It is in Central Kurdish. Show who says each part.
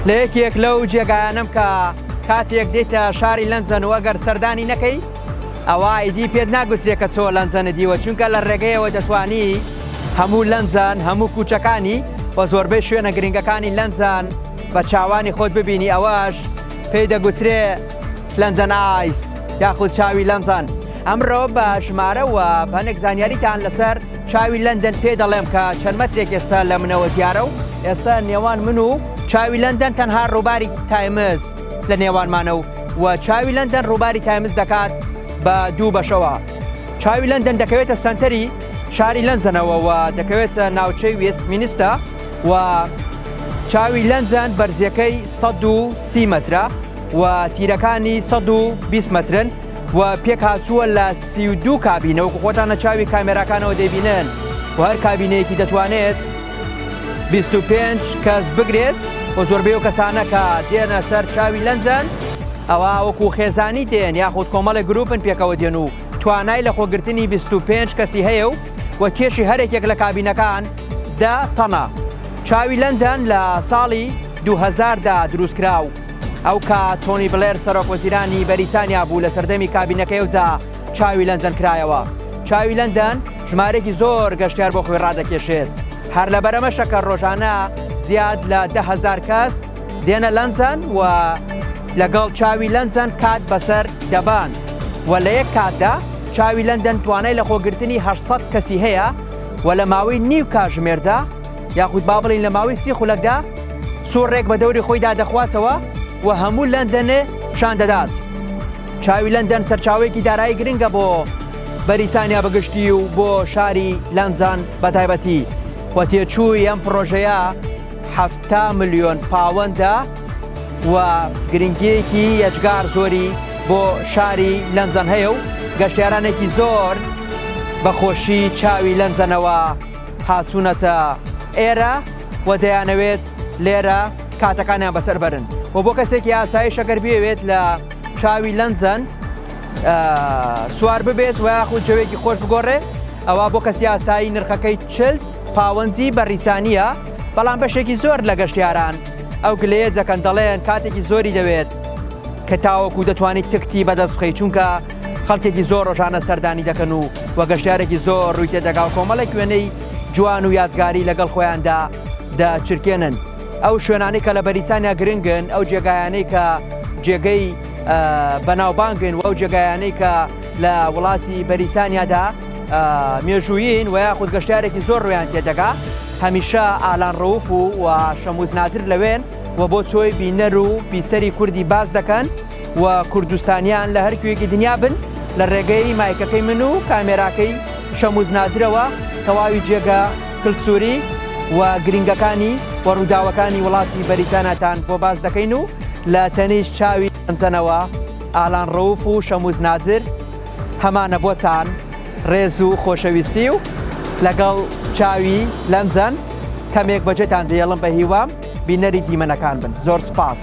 Speaker 1: لە یەکێک لەو جێگایانم کە کاتێک دێتە شاری لەنجەن و ئەگەر سەردانی نەکەی ئەوە ئیدی پێت ناگوترێت کە چۆ لەنجەنە دیوە، چونکە لە ڕێگەیەوە دەتوانی هەموو لەنجەن هەموو کوچەکانی بە زۆربەی شوێنە گرنگەکانی لەنجەن بە چاوانی خۆت ببینی. ئەوەش پێی دەگوترێت لەنجەن ئایس یاخود چاوی لەنجەن. ئەمڕۆ بە ژمارەوە هەندێک زانیاریتان لەسەر چاوی لەندەن پێ دەڵێم کە چەند مەترێک ئێستا لە منەوە دیارە و ئێستا نێوان من و چاوی لەندەن تەنها ڕووباری تایمز لە نێوانمانە و چاوی لەندەن ڕووباری تایمز دەکات بە دوو بەشەوە. چاوی لەندەن دەکەوێتە سنتەری شاری لەنجەنەوە و دەکەوێتە ناوچەی وێستمینستە و چاوی لەنجەن بەرزیەکەی 130 مەترە و تیرەکانی 120 مەترن و پێک هاتووە لە 32 کابینەوە خۆتانە چاوی کامێراکانەوە دەبینن و هەر کابینەیەکی دەتوانێت 25 کەس بگرێت و زۆربەی و کەسانە کە دێنە سەر چاوی لەنجەن ئەوە وەکو خێزانی دێن یاخود کۆمەڵی گروپن پێکەوە دێن و توانای لە خۆگرتنی 25 کەسی هەیە و کێشی هەرێکێک لە کابینەکان 10 تەنە. چاوی لەندەن لە ساڵی 2000دا دروستکراو. ئەو کە تۆنی بلێر سەرۆکوەزیرانی بەریتانیا بوو لە سەردەمی کابینەکەیەوەدا چاوی لەندەن کرایەوە. چاوی لەندەن ژمارەی زۆر گەشتیار بۆ خۆی ڕادەکێشێت. هەر لە بەرەمەشەکە ڕۆژانە زیاد لە 10,000 کەس دێنە لەنجەن و لەگەڵ چاوی لەنجەن کات بەسەر دەبان و لە یەک کاتدا چاوی لەندەن توانای لە خۆگرتنی 800 کەسی هەیە و لە ماوەی نیو کاتژمێردا یاخود با بڵین لە ماوەی 30 خولەکدا سوڕێک بە دەوری خۆیدا دەخواتەوە و هەموو لەندەنێ شان دەدات. چاوی لەندەن سەرچاوێکی دارایی گرنگە بۆ بەریتانیا بەگشتی و بۆ شاری لەنجەن بەتایبەتی و تێچووی ئەم پرۆژەیە 7 ملیۆن پاوەندە و گرنگیەکی یەجگار زۆری بۆ شاری لەنجەن هەیە و گەشتیارانێکی زۆر بەخۆشی چاوی لەنجەنەوە هاتوونەتە ئێرە و دەیانەوێت لێرە کاتەکانیان بەسەر بەرن و بۆ کەسێکی ئاسایش ئەگەر بێوێت لە چاوی لەنجەن سوار ببێت و یاخود جەوێکی خۆش بگۆڕێ ئەوە بۆ کەسی ئاسایی نرخەکەی 40 پاوەندی بەریتانیە، بەڵام بەشێکی زۆر لە گەشتیاران ئەو گلەیە دەکەن دەڵێن کاتێکی زۆری دەوێت کە تاوەکو دەتوانیت تکتی بەدەست بخەیت چونکە خەڵکێکی زۆر ڕۆژانە سەردانی دەکەن و گەشتیارێکی زۆر ڕووی تێدەگا و کۆمەڵێک وێنەی جوان و یادگاری لەگەڵ خۆیاندا دەچرکێنن. ئەو شوێنانەی کە لە بەریتانیا گرنگن ئەو جێگایانەی کە جێگەی بەناوبانگن و ئەو جێگایانەی کە لە وڵاتی بەریتانیادا مێژوویین و یاخود گەشتارێکی زۆر ڕویان تێدەگا هەمیشە ئالان ڕەوف و شەموز نادر لەوێن و بۆ چۆی بینەر و بیسەری کوردی باز دەکەن و کوردستانیان لە هەرکوێکی دنیا بن لە ڕێگەی مایکەکەی من و کامێراکەی شەموز نادرەوە تەواوی جێگە کلتوری و گرنگەکانی و ڕووداوەکانی وڵاتی بەریتانیاتان بۆ باز دەکەین و لە تەنیش چاوی لەنجەنەوە ئالان ڕەوف و شەموز نادر هەمانە بۆتان ڕێز و خۆشەویستی و لەگەڵ چاوی لەنجەن کەمێک بەجێتان دێڵم بە هیوام بینەری دیمەنەکان بن. زۆر سپاس.